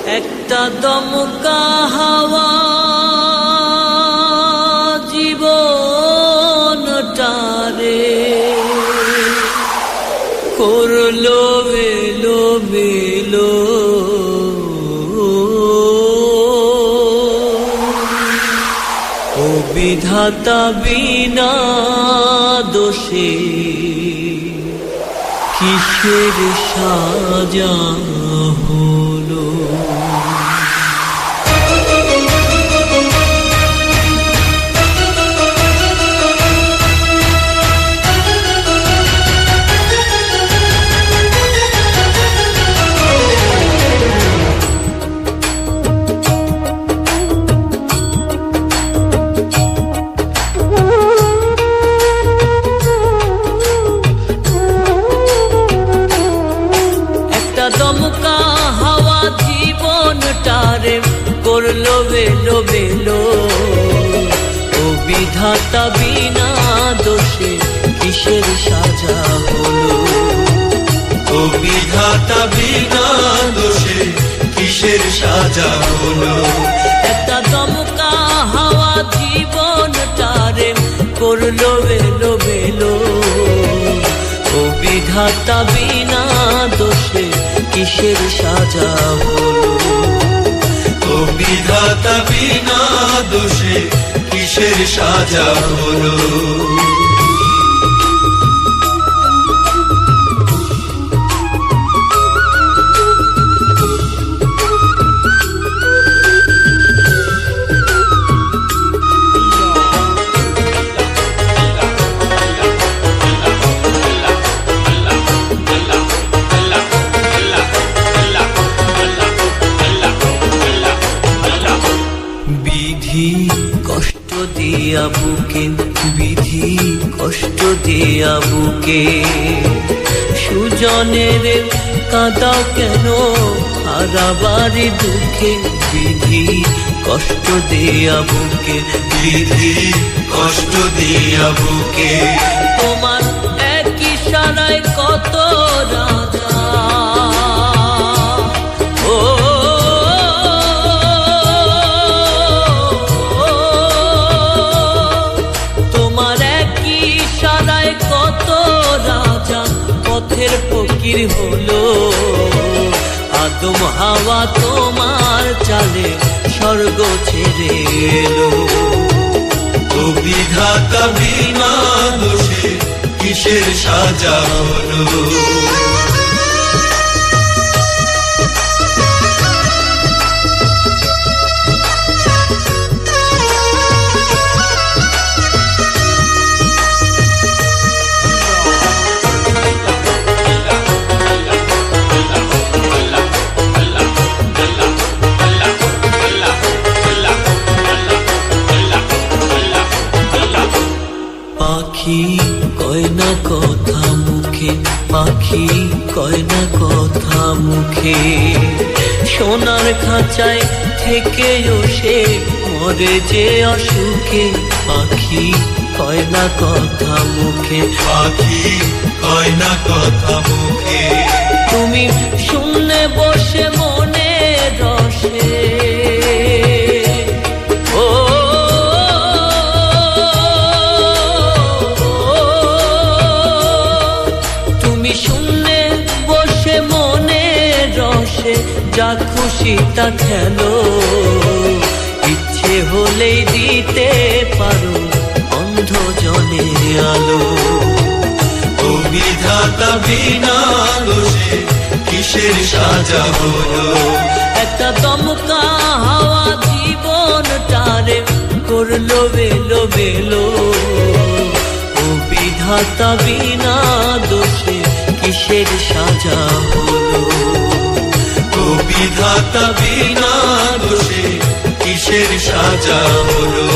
একটা দমকা হাওয়া জীবনটারে করলো এলো মেলো। ও বিধাতা বিনা দোষে কিসের সাজা হলো। দমকা হাওয়া জীবনটারে করলো বেলো বেলো। ও বিধাতা বিনা দোষে কিসের সাজা হলো। ও বিধাতা বিনা দোষে কিসের সাজা হলো। একটা দমকা হাওয়া জীবনটারে করলো বেলো বেলো। ও বিধাতা বিনা দোষে কিসের সাজা হলো। ও বিধাতা বিনা দোষে কিসের সাজা হলো। বিধি কষ্ট দিয়া বুকে, বিধি কষ্ট দিয়া বুকে, সুজনের কাঁদাও কেন হারাবারি দুঃখে। বিধি কষ্ট দিয়া বুকে, বিধি কষ্ট দিয়া বুকে, তোমার এক ইশারায় কত রাজা পথের ফকির হলো। আদম হাওয়া তোমার চালে স্বর্গ ছেড়ে এলো। ও বিধাতা বিনা দোষে কিসের সাজা হলো। পাখি কয় না কথা মুখে, পাখি কয় না কথা মুখে, সোনার খাঁচায় থেকেও সে মরে যে অসুখে। পাখি কয় না কথা মুখে, পাখি কয় না কথা মুখে, তুমি শুনলে বসে মনে রসে। যা খুশি তা খেলো, ইচ্ছে হলেই দিতে পারো অন্ধ জনে আলো। ও বিধাতা বিনা দোষে কিসের সাজা হলো। একটা দমকা হাওয়া জীবনটারে করলো বেলো বেলো। ও বিধাতা বিনা দোষে কিসের সাজা হলো। ও বিধাতা বিনা দোষে কিসের সাজা হলো।